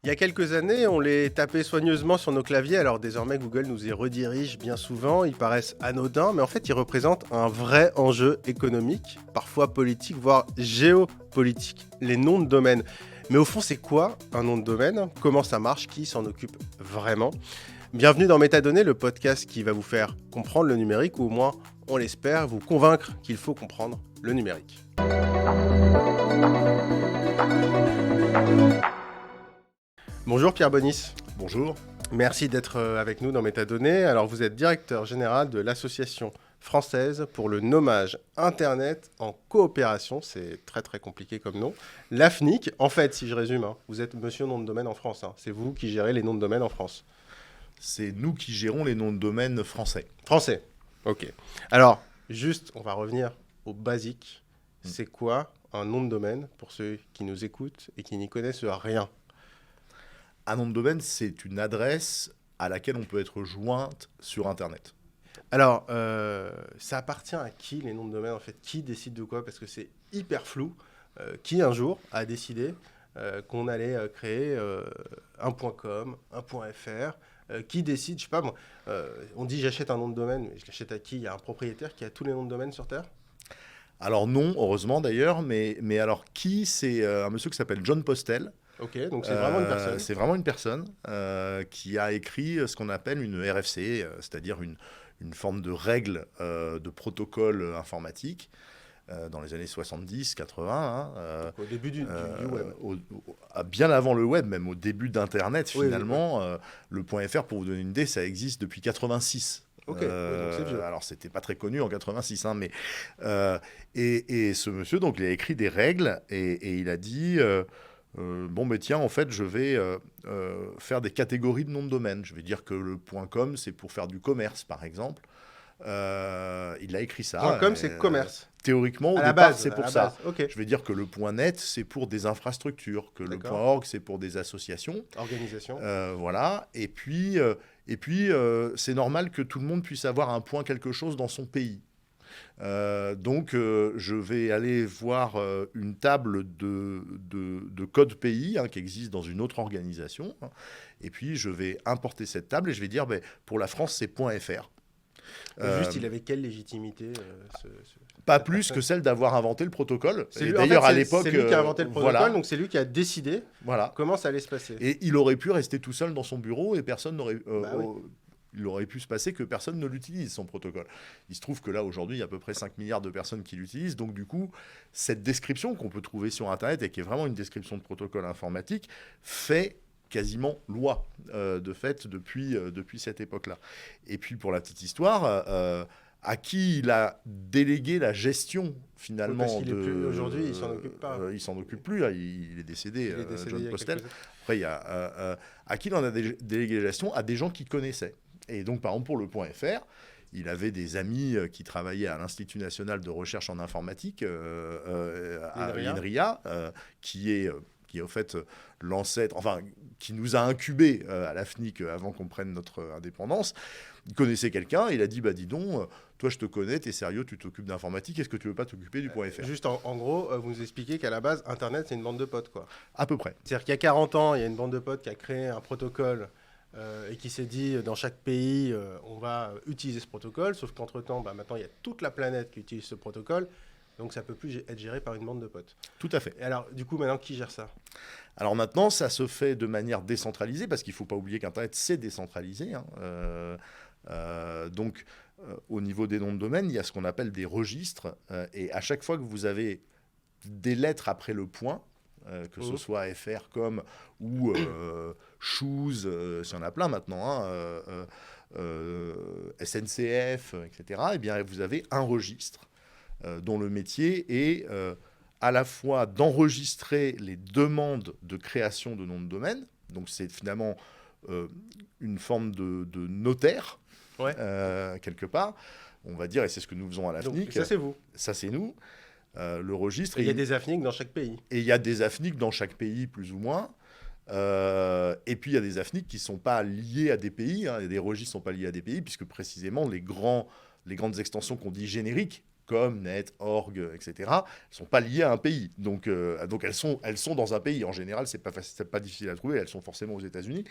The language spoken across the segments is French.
Il y a quelques années, on les tapait soigneusement sur nos claviers, alors désormais Google nous y redirige bien souvent. Ils paraissent anodins, mais en fait ils représentent un vrai enjeu économique, parfois politique, voire géopolitique, les noms de domaine. Mais au fond, c'est quoi un nom de domaine? Comment ça marche? Qui s'en occupe vraiment? Bienvenue dans Métadonnées, le podcast qui va vous faire comprendre le numérique, ou au moins, on l'espère, vous convaincre qu'il faut comprendre le numérique. Bonjour Pierre Bonis. Bonjour. Merci d'être avec nous dans Métadonnées. Alors vous êtes directeur général de l'Association française pour le nommage Internet en coopération. C'est très très compliqué comme nom. L'AFNIC, en fait, si je résume, vous êtes monsieur nom de domaine en France. C'est vous qui gérez les noms de domaine en France. C'est nous qui gérons les noms de domaine français. Français, ok. Alors, juste, on va revenir au basique. C'est quoi un nom de domaine pour ceux qui nous écoutent et qui n'y connaissent rien? Un nom de domaine, c'est une adresse à laquelle on peut être jointe sur Internet. Alors, ça appartient à qui les noms de domaine en fait? Qui décide de quoi? Parce que c'est hyper flou. Qui un jour a décidé qu'on allait créer un .com, un .fr? Qui décide, je sais pas moi, on dit j'achète un nom de domaine, mais je l'achète à qui? Il y a un propriétaire qui a tous les noms de domaine sur Terre? Alors non, heureusement d'ailleurs, mais alors qui? C'est un monsieur qui s'appelle John Postel. Ok, donc c'est vraiment une personne. C'est vraiment une personne qui a écrit ce qu'on appelle une RFC, c'est-à-dire une forme de règle de protocole informatique dans les années 70, 80. Au début du web. Bien avant le web, même au début d'Internet finalement. Oui. Le .fr, pour vous donner une idée, ça existe depuis 86. Ok, donc c'est vieux. Alors, c'était pas très connu en 86, mais et ce monsieur, donc, il a écrit des règles et il a dit tiens, en fait, je vais faire des catégories de noms de domaine. Je vais dire que le .com, c'est pour faire du commerce, par exemple. Il a écrit ça. .com, c'est commerce. Théoriquement, au à la départ, base, c'est pour ça. Okay. Je vais dire que le .net, c'est pour des infrastructures, que D'accord. le .org, c'est pour des associations. Organisation. Voilà. Et puis c'est normal que tout le monde puisse avoir un point quelque chose dans son pays. Donc, je vais aller voir une table de code pays qui existe dans une autre organisation. Et puis, je vais importer cette table et je vais dire, pour la France, c'est .fr. Juste, il avait quelle légitimité Pas plus que celle d'avoir inventé le protocole. Et d'ailleurs, à l'époque, c'est lui qui a inventé le protocole, donc c'est lui qui a décidé comment ça allait se passer. Et il aurait pu rester tout seul dans son bureau et personne n'aurait... Il aurait pu se passer que personne ne l'utilise, son protocole. Il se trouve que là, aujourd'hui, il y a à peu près 5 milliards de personnes qui l'utilisent. Donc, du coup, cette description qu'on peut trouver sur Internet et qui est vraiment une description de protocole informatique fait quasiment loi, de fait, depuis cette époque-là. Et puis, pour la petite histoire, à qui il a délégué la gestion, finalement. Aujourd'hui, il s'en occupe pas. Il s'en occupe plus, là, il est décédé, John Postel. Après, il y a, à qui il en a délégué la gestion? À des gens qu'il connaissait. Et donc, par exemple, pour le .fr, il avait des amis qui travaillaient à l'Institut national de recherche en informatique, à l'INRIA, qui est au fait l'ancêtre, enfin, qui nous a incubés à l'AFNIC avant qu'on prenne notre indépendance. Il connaissait quelqu'un, il a dit, dis donc, toi je te connais, t'es sérieux, tu t'occupes d'informatique, est-ce que tu veux pas t'occuper du .fr? Juste en gros, vous nous expliquez qu'à la base, Internet, c'est une bande de potes, quoi. À peu près. C'est-à-dire qu'il y a 40 ans, il y a une bande de potes qui a créé un protocole et qui s'est dit, dans chaque pays, on va utiliser ce protocole, sauf qu'entre-temps, maintenant, il y a toute la planète qui utilise ce protocole, donc ça ne peut plus être géré par une bande de potes. Tout à fait. Et alors, du coup, maintenant, qui gère ça? Alors maintenant, ça se fait de manière décentralisée, parce qu'il ne faut pas oublier qu'Internet, c'est décentralisé. Donc, au niveau des noms de domaine, il y a ce qu'on appelle des registres, et à chaque fois que vous avez des lettres après le point, que ce soit FR, com ou shoes, s'il y en a plein maintenant, SNCF, etc., eh bien, vous avez un registre dont le métier est à la fois d'enregistrer les demandes de création de noms de domaine. Donc, c'est finalement une forme de notaire, quelque part, on va dire, et c'est ce que nous faisons à l'AFNIC. Ça, c'est vous. Ça, c'est nous. Le registre. Il y a des AFNIC dans chaque pays. Et il y a des AFNIC dans chaque pays, plus ou moins. Et puis, il y a des AFNIC qui ne sont pas liés à des pays. Et des registres ne sont pas liés à des pays, puisque précisément, les grandes extensions qu'on dit génériques, .com, net, org, etc. Elles ne sont pas liées à un pays. Donc elles sont dans un pays. En général, c'est pas difficile à trouver. Elles sont forcément aux États-Unis.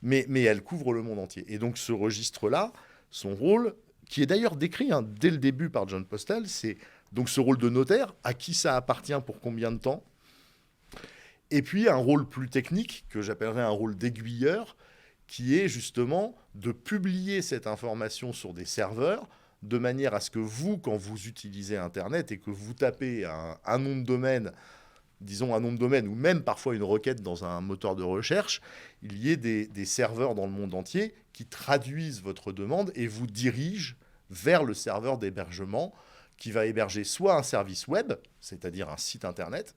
Mais elles couvrent le monde entier. Et donc ce registre-là, son rôle, qui est d'ailleurs décrit dès le début par John Postel, c'est donc ce rôle de notaire, à qui ça appartient pour combien de temps. Et puis un rôle plus technique, que j'appellerais un rôle d'aiguilleur, qui est justement de publier cette information sur des serveurs, de manière à ce que vous, quand vous utilisez Internet et que vous tapez un nom de domaine, disons un nom de domaine, ou même parfois une requête dans un moteur de recherche, il y ait des serveurs dans le monde entier qui traduisent votre demande et vous dirigent vers le serveur d'hébergement qui va héberger soit un service web, c'est-à-dire un site Internet,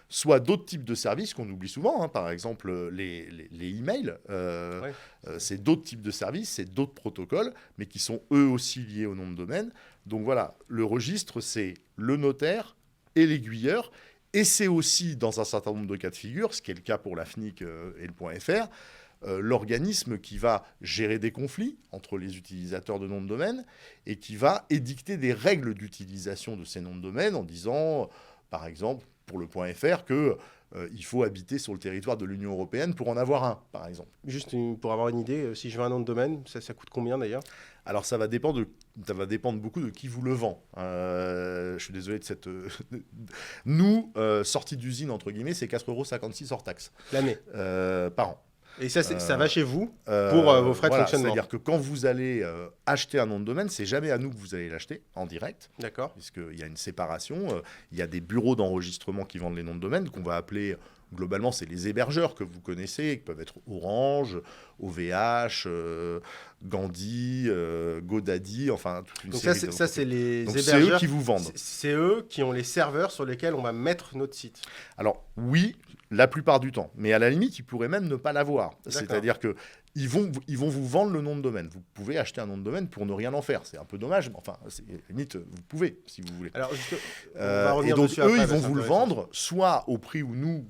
soit d'autres types de services qu'on oublie souvent, par exemple les emails. C'est d'autres types de services, c'est d'autres protocoles, mais qui sont eux aussi liés au nom de domaine. Donc voilà, le registre, c'est le notaire et l'aiguilleur. Et c'est aussi, dans un certain nombre de cas de figure, ce qui est le cas pour la FNIC et le .fr, l'organisme qui va gérer des conflits entre les utilisateurs de noms de domaine et qui va édicter des règles d'utilisation de ces noms de domaine en disant, par exemple, pour le .fr, qu'il faut habiter sur le territoire de l'Union européenne pour en avoir un, par exemple. Juste pour avoir une idée, si je veux un nom de domaine, ça coûte combien d'ailleurs ? Alors ça va dépendre beaucoup de qui vous le vend. Je suis désolé de cette... Nous, sortie d'usine, entre guillemets, c'est 4,56 € hors taxe. L'année par an. Et ça, ça va chez vous pour vos frais de fonctionnement. C'est-à-dire que quand vous allez acheter un nom de domaine, c'est jamais à nous que vous allez l'acheter en direct. D'accord. Puisqu'il y a une séparation. Il y a des bureaux d'enregistrement qui vendent les noms de domaine qu'on va appeler... Globalement, c'est les hébergeurs que vous connaissez, qui peuvent être Orange, OVH, Gandhi, GoDaddy, enfin toute une série. Donc ça, c'est les hébergeurs. C'est eux qui vous vendent. C'est eux qui ont les serveurs sur lesquels on va mettre notre site. Alors oui, la plupart du temps. Mais à la limite, ils pourraient même ne pas l'avoir. C'est-à-dire que ils vont vous vendre le nom de domaine. Vous pouvez acheter un nom de domaine pour ne rien en faire. C'est un peu dommage, mais enfin, limite, vous pouvez, si vous voulez. Alors, et donc, eux, ils vont vous le vendre, soit au prix où nous,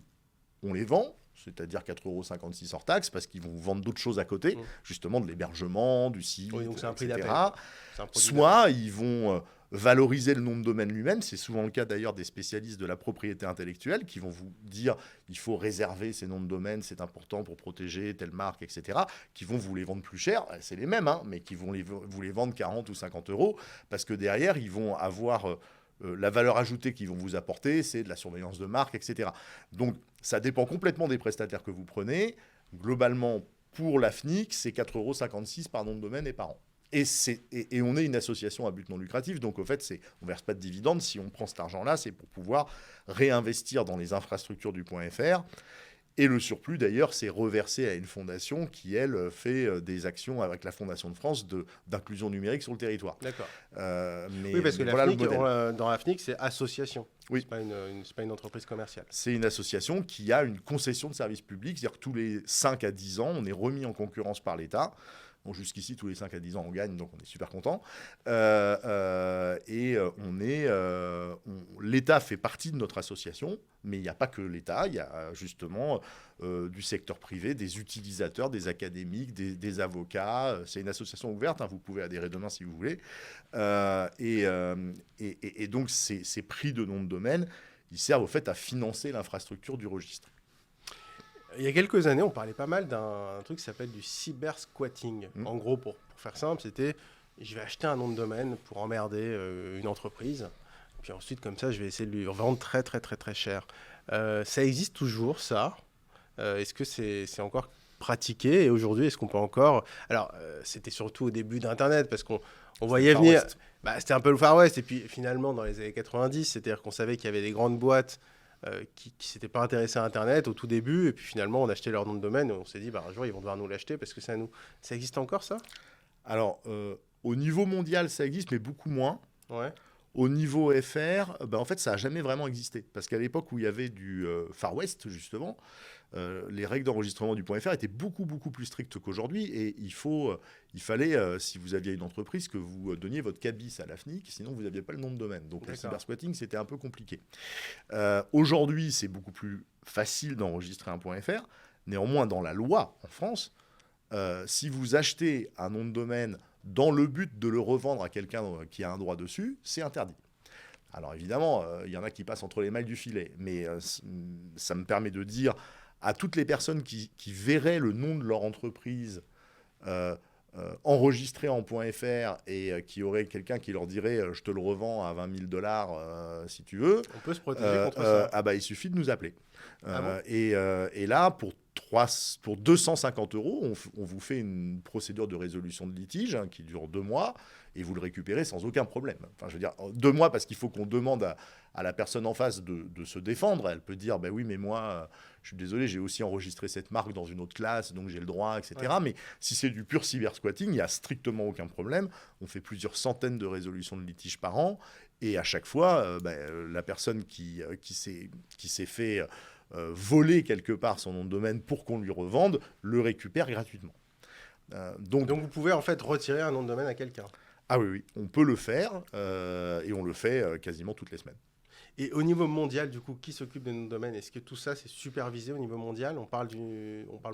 on les vend, c'est-à-dire 4,56 € hors taxe, parce qu'ils vont vous vendre d'autres choses à côté, justement de l'hébergement, du site, donc c'est un prix etc. d'appel. Soit ils vont valoriser le nom de domaine lui-même. C'est souvent le cas d'ailleurs des spécialistes de la propriété intellectuelle qui vont vous dire il faut réserver ces noms de domaine, c'est important pour protéger telle marque, etc. Qui vont vous les vendre plus cher, c'est les mêmes, mais qui vont vous les vendre 40 ou 50 € parce que derrière, ils vont avoir... la valeur ajoutée qu'ils vont vous apporter, c'est de la surveillance de marque, etc. Donc, ça dépend complètement des prestataires que vous prenez. Globalement, pour la FNIC, c'est 4,56 € par nom de domaine et par an. Et on est une association à but non lucratif, donc au fait, on ne verse pas de dividendes. Si on prend cet argent-là, c'est pour pouvoir réinvestir dans les infrastructures du .fr. Et le surplus, d'ailleurs, c'est reversé à une fondation qui, elle, fait des actions avec la Fondation de France d'inclusion numérique sur le territoire. D'accord. Oui, parce que la FNIC, dans la FNIC, c'est association. Oui. C'est pas une entreprise commerciale. C'est une association qui a une concession de service public, c'est-à-dire que tous les 5 à 10 ans, on est remis en concurrence par l'État. Bon, jusqu'ici, tous les 5 à 10 ans, on gagne, donc on est super content. L'État fait partie de notre association, mais il n'y a pas que l'État, il y a justement du secteur privé, des utilisateurs, des académiques, des avocats. C'est une association ouverte, vous pouvez adhérer demain si vous voulez. Et donc, ces prix de nom de domaine, ils servent au fait à financer l'infrastructure du registre. Il y a quelques années, on parlait pas mal d'un truc qui s'appelle du cybersquatting. En gros, pour faire simple, c'était je vais acheter un nom de domaine pour emmerder une entreprise. Puis ensuite, comme ça, je vais essayer de lui vendre très, très, très, très cher. Ça existe toujours, ça. Est-ce que c'est encore pratiqué ? Et aujourd'hui, est-ce qu'on peut encore... Alors, c'était surtout au début d'Internet, parce qu'on voyait venir... c'était un peu le Far West. Et puis, finalement, dans les années 90, c'est-à-dire qu'on savait qu'il y avait des grandes boîtes qui ne s'étaient pas intéressés à Internet au tout début, et puis finalement on achetait leur nom de domaine et on s'est dit un jour ils vont devoir nous l'acheter parce que c'est à nous. Ça existe encore, ça ? Alors au niveau mondial ça existe, mais beaucoup moins. Ouais. Au niveau FR, en fait ça n'a jamais vraiment existé, parce qu'à l'époque où il y avait du Far West justement, les règles d'enregistrement du .fr étaient beaucoup plus strictes qu'aujourd'hui, et il fallait, si vous aviez une entreprise, que vous donniez votre cabis à la FNIC, sinon vous n'aviez pas le nom de domaine. Donc le cybersquatting, c'était un peu compliqué. Aujourd'hui, c'est beaucoup plus facile d'enregistrer un .fr. Néanmoins, dans la loi en France, si vous achetez un nom de domaine dans le but de le revendre à quelqu'un qui a un droit dessus, c'est interdit. Alors évidemment, il y en a qui passent entre les mailles du filet, mais ça me permet de dire à toutes les personnes qui verraient le nom de leur entreprise enregistré en .fr et qui aurait quelqu'un qui leur dirait je te le revends à 20 000 $ si tu veux. On peut se protéger contre ça. Ah bah, il suffit de nous appeler. Bon Et là, pour 250 €, on vous fait une procédure de résolution de litige qui dure 2 mois et vous le récupérez sans aucun problème. Enfin, je veux dire, 2 mois parce qu'il faut qu'on demande à la personne en face de se défendre. Elle peut dire, oui, mais moi, je suis désolé, j'ai aussi enregistré cette marque dans une autre classe, donc j'ai le droit, etc. Ouais. Mais si c'est du pur cybersquatting, il n'y a strictement aucun problème. On fait plusieurs centaines de résolutions de litiges par an. Et à chaque fois, la personne qui s'est fait voler quelque part son nom de domaine pour qu'on lui revende, le récupère gratuitement. Donc vous pouvez en fait retirer un nom de domaine à quelqu'un. Ah oui, on peut le faire et on le fait quasiment toutes les semaines. Et au niveau mondial, du coup, qui s'occupe des noms de domaine? Est-ce que tout ça, c'est supervisé au niveau mondial? On parle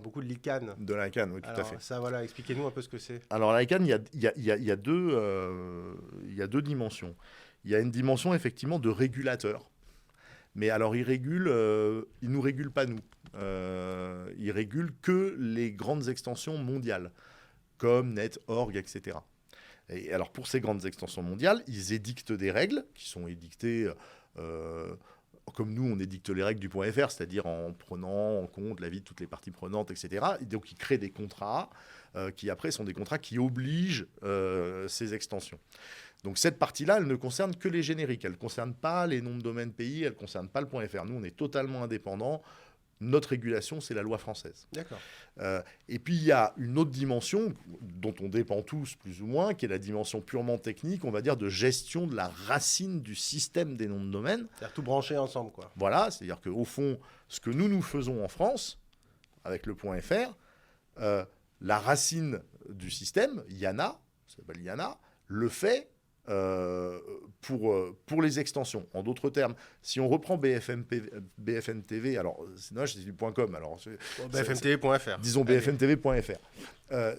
beaucoup de l'ICANN. De l'ICANN, oui, tout à fait. Ça, voilà, expliquez-nous un peu ce que c'est. Alors, l'ICANN, il y a deux dimensions. Il y a une dimension, effectivement, de régulateur. Mais alors, il ne nous régule pas, nous. Il régule que les grandes extensions mondiales, comme Net.org, etc. Et alors, pour ces grandes extensions mondiales, ils édictent des règles qui sont édictées comme nous, on édicte les règles du .fr, c'est-à-dire en prenant en compte l'avis de toutes les parties prenantes, etc. Et donc, ils créent des contrats qui, après, sont des contrats qui obligent ces extensions. Donc, cette partie-là, elle ne concerne que les génériques. Elle ne concerne pas les noms de domaine pays, elle ne concerne pas le .fr. Nous, on est totalement indépendants. Notre régulation, c'est la loi française. D'accord. Et puis, il y a une autre dimension dont on dépend tous, plus ou moins, qui est la dimension purement technique, on va dire, de gestion de la racine du système des noms de domaine. C'est-à-dire tout brancher ensemble, quoi. Voilà, c'est-à-dire qu'au fond, ce que nous faisons en France, avec le .fr, la racine du système, IANA, ça s'appelle IANA, le fait pour les extensions. En d'autres termes, si on reprend BFM TV, alors sinon c'est du .com, alors BFMTV.fr. Disons BFMTV.fr.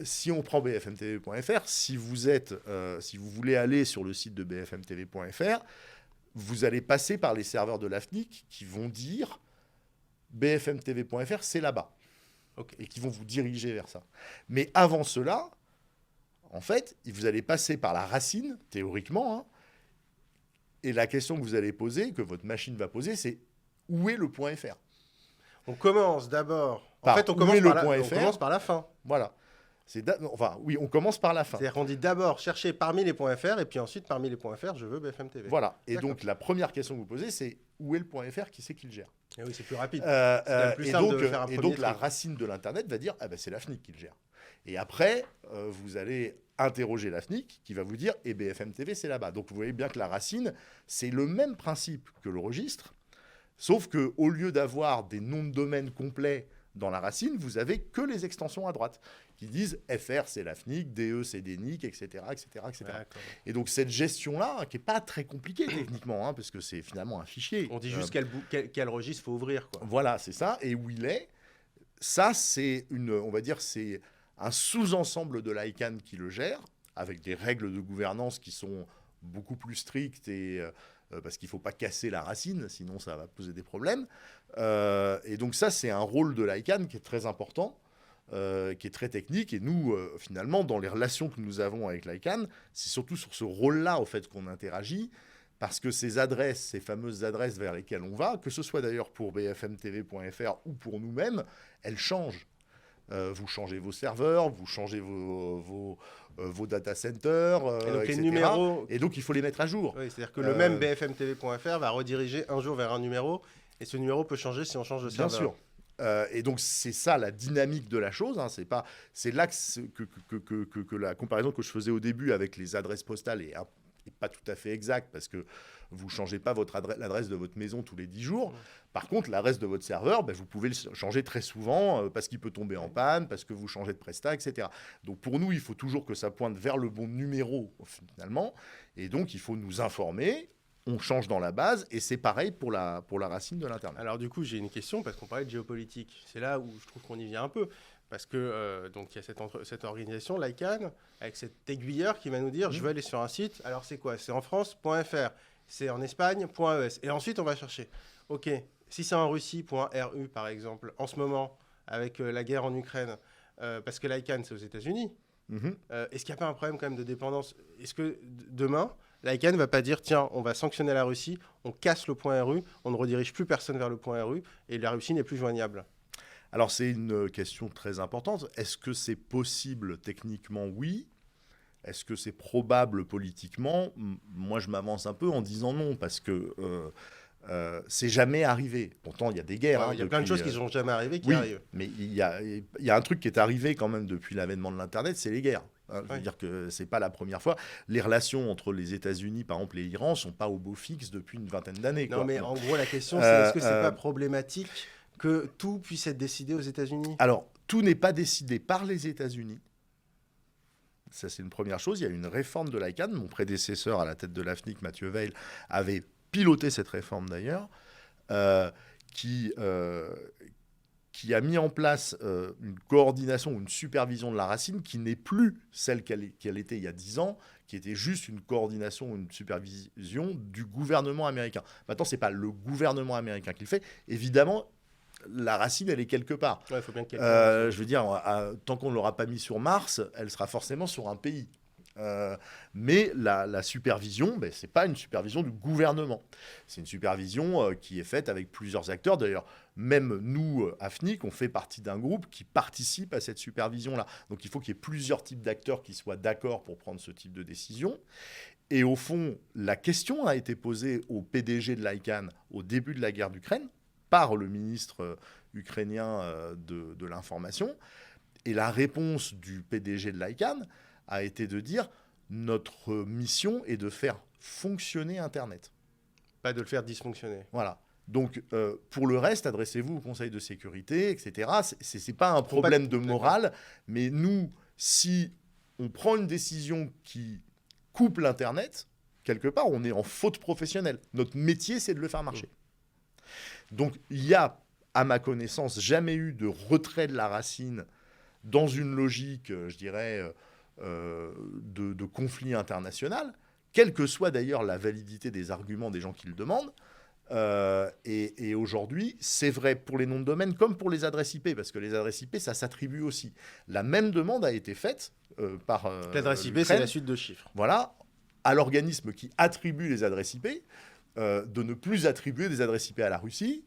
Si on prend BFMTV.fr, si vous voulez aller sur le site de BFMTV.fr, vous allez passer par les serveurs de l'AFNIC qui vont dire BFMTV.fr, c'est là-bas. Okay. Et qui vont vous diriger vers ça. Mais avant cela, en fait, vous allez passer par la racine, théoriquement, hein, et la question que vous allez poser, que votre machine va poser, c'est où est le .fr? On commence d'abord. En fait, on commence par la fin. Voilà. Oui, on commence par la fin. C'est-à-dire qu'on dit d'abord chercher parmi les .fr, et puis ensuite, parmi les .fr, je veux BFM TV. Voilà. Et donc, la première question que vous posez, c'est où est le .fr? Qui c'est qui le gère? Et oui, c'est plus rapide. C'est plus simple de faire un premier donc, la racine de l'Internet va dire, c'est l'AFNIC qui le gère. Et après, vous allez interroger l'AFNIC qui va vous dire et BFM TV, c'est là-bas. Donc, vous voyez bien que la racine, c'est le même principe que le registre, sauf qu'au lieu d'avoir des noms de domaine complets dans la racine, vous avez que les extensions à droite qui disent FR, c'est l'AFNIC, DE, c'est DENIC, etc. Et donc, cette gestion-là, qui n'est pas très compliquée techniquement, hein, parce que c'est finalement un fichier. On dit juste quel registre il faut ouvrir, quoi. Voilà, c'est ça. Et où il est, ça, c'est on va dire, c'est un sous-ensemble de l'ICANN qui le gère, avec des règles de gouvernance qui sont beaucoup plus strictes, parce qu'il ne faut pas casser la racine, sinon ça va poser des problèmes. Et donc ça, c'est un rôle de l'ICANN qui est très important, qui est très technique. Et nous, finalement, dans les relations que nous avons avec l'ICANN, c'est surtout sur ce rôle-là, au fait, qu'on interagit, parce que ces adresses, ces fameuses adresses vers lesquelles on va, que ce soit d'ailleurs pour bfmtv.fr ou pour nous-mêmes, elles changent. Vous changez vos serveurs, vous changez vos data centers, et donc etc. Les numéros... Et donc, il faut les mettre à jour. Oui, c'est-à-dire que le même bfmtv.fr va rediriger un jour vers un numéro, et ce numéro peut changer si on change de serveur. Bien sûr. Et donc, c'est ça la dynamique de la chose. Hein. C'est là que la comparaison que je faisais au début avec les adresses postales est pas tout à fait exacte, parce que vous ne changez pas l'adresse de votre maison tous les 10 jours. Par contre, l'adresse de votre serveur, vous pouvez le changer très souvent parce qu'il peut tomber en panne, parce que vous changez de prestat, etc. Donc pour nous, il faut toujours que ça pointe vers le bon numéro, finalement. Et donc, il faut nous informer. On change dans la base, et c'est pareil pour la racine de l'Internet. Alors du coup, j'ai une question, parce qu'on parlait de géopolitique. C'est là où je trouve qu'on y vient un peu. Parce que donc il y a cette organisation, l'ICANN, avec cet aiguilleur qui va nous dire je veux aller sur un site. Alors c'est quoi? C'est en France.fr. c'est en Espagne, .es. Et ensuite, on va chercher. OK, si c'est en Russie, .ru, par exemple, en ce moment, avec la guerre en Ukraine, parce que l'ICANN, c'est aux États-Unis, est-ce qu'il n'y a pas un problème quand même de dépendance? Est-ce que demain, l'ICANN ne va pas dire, tiens, on va sanctionner la Russie, on casse le .ru, on ne redirige plus personne vers le .ru, et la Russie n'est plus joignable? Alors, c'est une question très importante. Est-ce que c'est possible techniquement? Oui. Est-ce que c'est probable politiquement? Moi, je m'avance un peu en disant non, parce que c'est jamais arrivé. Pourtant, il y a des guerres. Il y a plein de choses qui ne sont jamais arrivées qui arrivent. Mais il y a un truc qui est arrivé quand même depuis l'avènement de l'Internet, c'est les guerres. Je veux dire que ce n'est pas la première fois. Les relations entre les États-Unis, par exemple, et l'Iran, ne sont pas au beau fixe depuis une vingtaine d'années. Non, mais en gros, la question, c'est est-ce que ce n'est pas problématique que tout puisse être décidé aux États-Unis? Alors, tout n'est pas décidé par les États-Unis. Ça, c'est une première chose. Il y a une réforme de l'ICANN. Mon prédécesseur à la tête de l'AFNIC, Mathieu Veil, avait piloté cette réforme d'ailleurs, qui a mis en place une coordination ou une supervision de la racine qui n'est plus celle qu'elle était il y a 10 ans, qui était juste une coordination ou une supervision du gouvernement américain. Maintenant, ce n'est pas le gouvernement américain qui le fait. Évidemment, la racine, elle est quelque part. Ouais, faut bien je veux dire, tant qu'on ne l'aura pas mis sur Mars, elle sera forcément sur un pays. Mais la supervision, ce n'est pas une supervision du gouvernement. C'est une supervision qui est faite avec plusieurs acteurs. D'ailleurs, même nous, AFNIC, on fait partie d'un groupe qui participe à cette supervision-là. Donc il faut qu'il y ait plusieurs types d'acteurs qui soient d'accord pour prendre ce type de décision. Et au fond, la question a été posée au PDG de l'ICANN au début de la guerre d'Ukraine, par le ministre ukrainien de l'information. Et la réponse du PDG de l'ICANN a été de dire « Notre mission est de faire fonctionner Internet. » Pas de le faire dysfonctionner. Voilà. Donc, pour le reste, adressez-vous au Conseil de sécurité, etc. Ce n'est pas un problème de morale, mais nous, si on prend une décision qui coupe l'Internet, quelque part, on est en faute professionnelle. Notre métier, c'est de le faire marcher. Donc, il n'y a, à ma connaissance, jamais eu de retrait de la racine dans une logique, je dirais, de conflit international, quelle que soit d'ailleurs la validité des arguments des gens qui le demandent. Et aujourd'hui, c'est vrai pour les noms de domaine comme pour les adresses IP, parce que les adresses IP, ça s'attribue aussi. La même demande a été faite par l'adresse IP, c'est la suite de chiffres. Voilà, à l'organisme qui attribue les adresses IP, de ne plus attribuer des adresses IP à la Russie.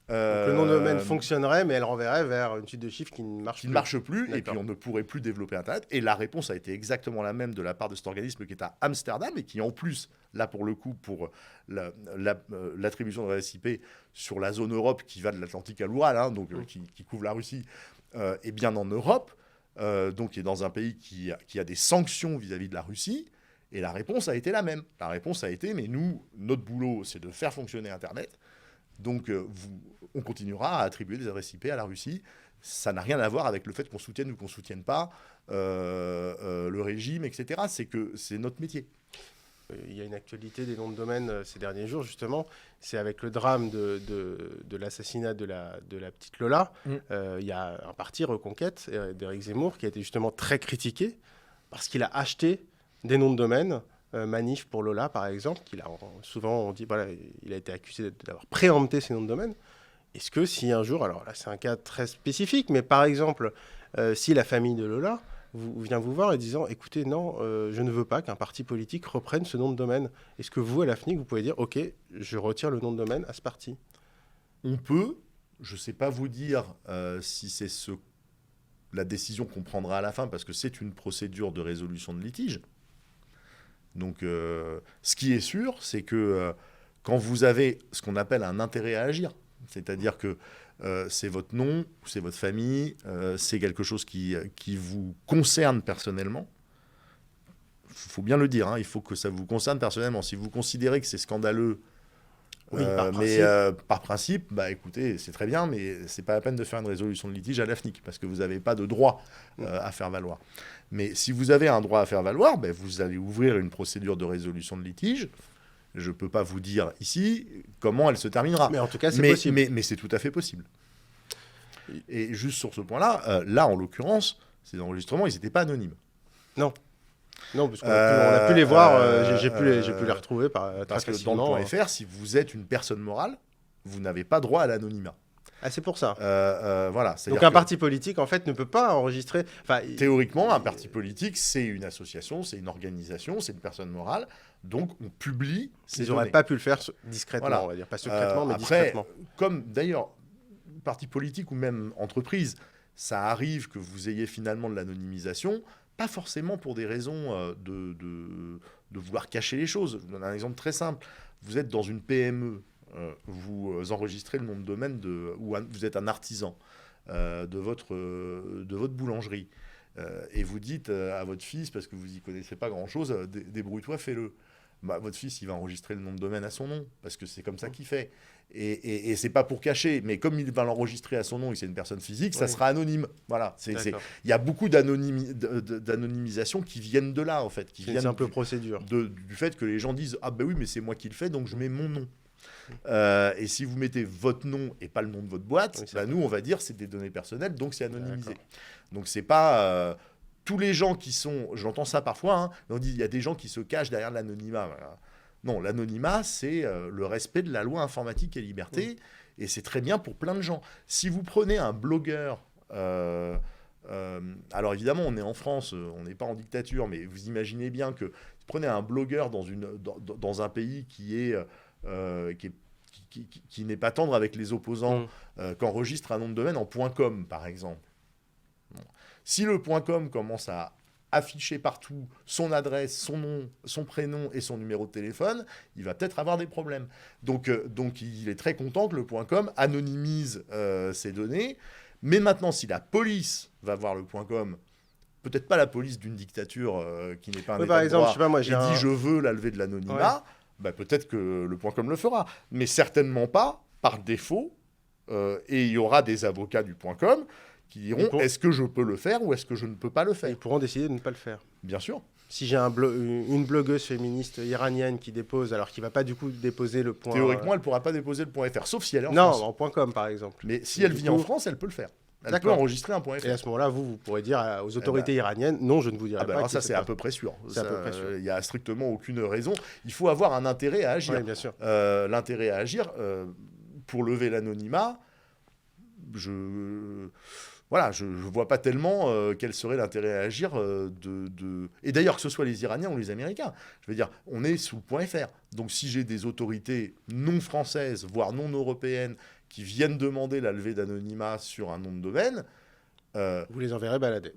Donc le nom de domaine fonctionnerait, mais elle renverrait vers une suite de chiffres qui ne marche plus. Et puis on ne pourrait plus développer Internet. Et la réponse a été exactement la même de la part de cet organisme qui est à Amsterdam et qui, en plus, là pour le coup, pour l'attribution de l'adresse IP sur la zone Europe qui va de l'Atlantique à l'Oural, donc qui couvre la Russie, est bien en Europe, donc qui est dans un pays qui a des sanctions vis-à-vis de la Russie. Et la réponse a été la même. La réponse a été, mais nous, notre boulot, c'est de faire fonctionner Internet. Donc, on continuera à attribuer des adresses IP à la Russie. Ça n'a rien à voir avec le fait qu'on soutienne ou qu'on ne soutienne pas le régime, etc. C'est que c'est notre métier. Il y a une actualité des noms de domaine ces derniers jours, justement. C'est avec le drame de l'assassinat de la petite Lola. Il y a un parti, Reconquête, d'Éric Zemmour, qui a été justement très critiqué parce qu'il a acheté des noms de domaine, Manif pour Lola par exemple, souvent on dit voilà, il a été accusé d'avoir préempté ces noms de domaine. Est-ce que si un jour, alors là c'est un cas très spécifique, mais par exemple si la famille de Lola vient vous voir et disant écoutez non, je ne veux pas qu'un parti politique reprenne ce nom de domaine, est-ce que vous à l'AFNIC vous pouvez dire ok, je retire le nom de domaine à ce parti? On peut, je ne sais pas vous dire si c'est la décision qu'on prendra à la fin, parce que c'est une procédure de résolution de litige. Donc, ce qui est sûr, c'est que quand vous avez ce qu'on appelle un intérêt à agir, c'est-à-dire que c'est votre nom, c'est votre famille, c'est quelque chose qui vous concerne personnellement, il faut bien le dire, il faut que ça vous concerne personnellement. Si vous considérez que c'est scandaleux, par principe, écoutez, c'est très bien, mais c'est pas la peine de faire une résolution de litige à l'AFNIC, parce que vous n'avez pas de droit à faire valoir. Mais si vous avez un droit à faire valoir, vous allez ouvrir une procédure de résolution de litige. Je ne peux pas vous dire ici comment elle se terminera. Mais en tout cas, c'est possible. Mais c'est tout à fait possible. Et juste sur ce point-là, là, en l'occurrence, ces enregistrements, ils n'étaient pas anonymes. Non. Non, parce qu'on a pu les voir, j'ai pu les retrouver très parce que facilement. Dans le .fr, si vous êtes une personne morale, vous n'avez pas droit à l'anonymat. Ah, c'est pour ça. Voilà. Donc un parti politique, en fait, ne peut pas enregistrer... Théoriquement, un parti politique, c'est une association, c'est une organisation, c'est une personne morale. Donc, on publie ces données. Ils n'auraient pas pu le faire discrètement, on va dire. Pas secrètement, mais discrètement. Comme d'ailleurs, parti politique ou même entreprise, ça arrive que vous ayez finalement de l'anonymisation, pas forcément pour des raisons de vouloir cacher les choses. Je vous donne un exemple très simple. Vous êtes dans une PME, vous enregistrez le nom de domaine ou vous êtes un artisan de votre boulangerie et vous dites à votre fils, parce que vous n'y connaissez pas grand-chose, débrouille-toi, fais-le. Votre fils, il va enregistrer le nom de domaine à son nom, parce que c'est comme ça qu'il fait. Et c'est pas pour cacher, mais comme il va l'enregistrer à son nom et que c'est une personne physique, ça sera anonyme. Voilà. Il y a beaucoup d'anonymisation qui viennent de là, en fait. C'est une simple procédure. Du fait que les gens disent « Ah ben oui, mais c'est moi qui le fais, donc je mets mon nom ». Et si vous mettez votre nom et pas le nom de votre boîte, nous, on va dire c'est des données personnelles, donc c'est anonymisé. Donc c'est pas... tous les gens qui sont... J'entends ça parfois, hein, on dit il y a des gens qui se cachent derrière l'anonymat. Voilà. Non, l'anonymat, c'est le respect de la loi informatique et liberté, et c'est très bien pour plein de gens. Si vous prenez un blogueur... alors évidemment, on est en France, on n'est pas en dictature, mais vous imaginez bien que vous prenez un blogueur dans un pays qui n'est pas tendre avec les opposants, qu'enregistre un nom de domaine en .com, par exemple. Bon. Si le .com commence à afficher partout son adresse, son nom, son prénom et son numéro de téléphone, il va peut-être avoir des problèmes. Donc il est très content que le .com anonymise ces données. Mais maintenant, si la police va voir le .com, peut-être pas la police d'une dictature qui n'est pas un état de droit, dit je veux la levée de l'anonymat, peut-être que le .com le fera. Mais certainement pas par défaut. Et il y aura des avocats du .com qui diront est-ce que je peux le faire ou est-ce que je ne peux pas le faire. Ils pourront décider de ne pas le faire. Bien sûr. Si j'ai une blogueuse féministe iranienne qui dépose, alors qui ne va pas du coup déposer le point... Théoriquement, elle ne pourra pas déposer le .fr, sauf si elle est en France. Non, en .com par exemple. Mais si elle vit en France, elle peut le faire. Elle peut enregistrer un .fr. Et à ce moment-là, vous pourrez dire aux autorités iraniennes, non, je ne vous dirai pas. Alors ça, c'est à peu près sûr. Il n'y a strictement aucune raison. Il faut avoir un intérêt à agir. Oui, bien sûr. L'intérêt à agir, pour lever l'anonymat, je vois pas tellement quel serait l'intérêt à agir Et d'ailleurs, que ce soit les Iraniens ou les Américains, je veux dire, on est sous le .fr. Donc si j'ai des autorités non françaises, voire non européennes, qui viennent demander la levée d'anonymat sur un nom de domaine... vous les enverrez balader.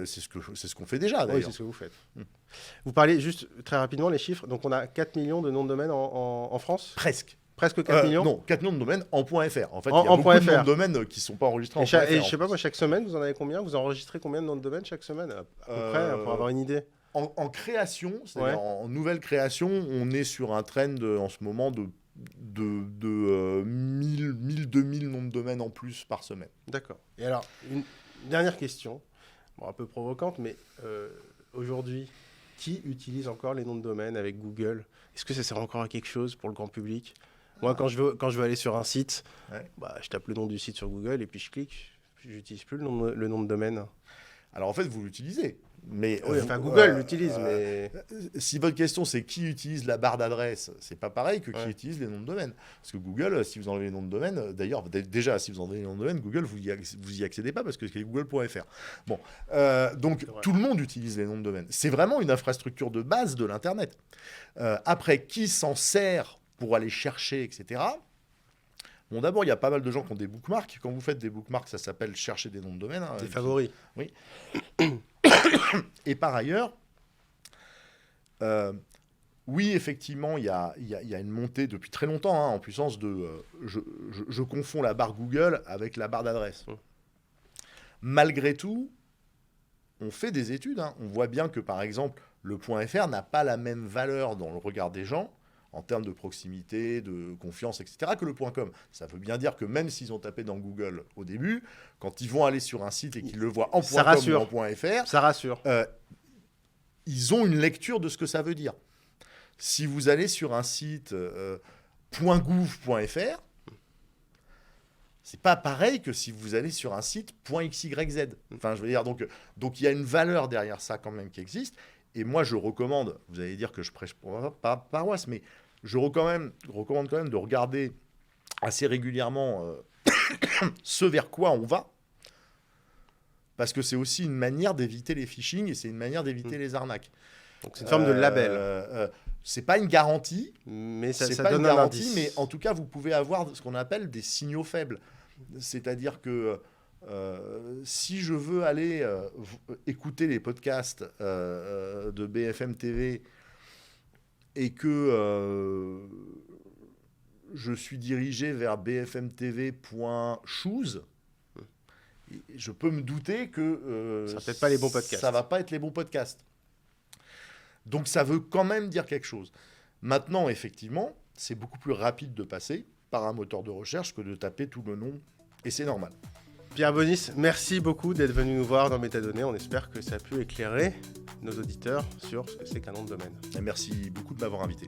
C'est ce qu'on fait déjà, d'ailleurs. Oui, c'est ce que vous faites. Vous parlez juste très rapidement les chiffres. Donc on a 4 millions de noms de domaine en France ? Presque 4 millions. Non, 4 millions de domaines en .fr. En fait, il y a beaucoup de noms de domaines qui ne sont pas enregistrés en .fr. Et je sais pas, moi, chaque semaine, vous en avez combien ? Vous enregistrez combien de noms de domaines chaque semaine ? À peu près, pour avoir une idée. En création, c'est-à-dire en nouvelle création, on est sur un trend en ce moment de 1000, 2000 noms de domaines en plus par semaine. D'accord. Et alors, une dernière question, un peu provocante, mais aujourd'hui, qui utilise encore les noms de domaine avec Google ? Est-ce que ça sert encore à quelque chose pour le grand public ? Moi, quand je veux aller sur un site, je tape le nom du site sur Google et puis je clique. Je n'utilise plus le nom de domaine. Alors en fait, vous l'utilisez. Mais Google l'utilise, mais... Si votre question, c'est qui utilise la barre d'adresse, c'est pas pareil que qui utilise les noms de domaine. Parce que Google, si vous enlevez les noms de domaine, d'ailleurs, déjà, si vous enlevez les noms de domaine, Google, vous y accédez pas parce que c'est google.fr. Bon, donc tout le monde utilise les noms de domaine. C'est vraiment une infrastructure de base de l'Internet. Après, qui s'en sert pour aller chercher, etc. Bon, d'abord, il y a pas mal de gens qui ont des bookmarks. Quand vous faites des bookmarks, ça s'appelle chercher des noms de domaine. Des favoris. Oui. Et par ailleurs, oui, effectivement, il y a une montée depuis très longtemps en puissance de... je confonds la barre Google avec la barre d'adresse. Malgré tout, on fait des études. On voit bien que, par exemple, le .fr n'a pas la même valeur dans le regard des gens en termes de proximité, de confiance, etc., que le .com. Ça veut bien dire que même s'ils ont tapé dans Google au début, quand ils vont aller sur un site et qu'ils le voient en .com ou en .fr, ça rassure. Ils ont une lecture de ce que ça veut dire. Si vous allez sur un site .gouv.fr, c'est pas pareil que si vous allez sur un site .xyz. Enfin, je veux dire, donc il y a une valeur derrière ça quand même qui existe. Et moi, je recommande, vous allez dire que je prêche pour ma paroisse, mais je recommande quand même de regarder assez régulièrement ce vers quoi on va, parce que c'est aussi une manière d'éviter les phishing et c'est une manière d'éviter les arnaques. Donc c'est une forme de label. C'est pas une garantie, mais ça pas donne une un garantie, indice. mais en tout cas, vous pouvez avoir ce qu'on appelle des signaux faibles. C'est-à-dire que si je veux aller écouter les podcasts de BFM TV et que je suis dirigé vers bfmtv.shoes, je peux me douter que ça va peut-être pas les bons podcasts. Ça va pas être les bons podcasts. Donc ça veut quand même dire quelque chose. Maintenant, effectivement, c'est beaucoup plus rapide de passer par un moteur de recherche que de taper tout le nom, et c'est normal. Pierre Bonis, merci beaucoup d'être venu nous voir dans Métadonnées. On espère que ça a pu éclairer nos auditeurs sur ce que c'est qu'un nom de domaine. Et merci beaucoup de m'avoir invité.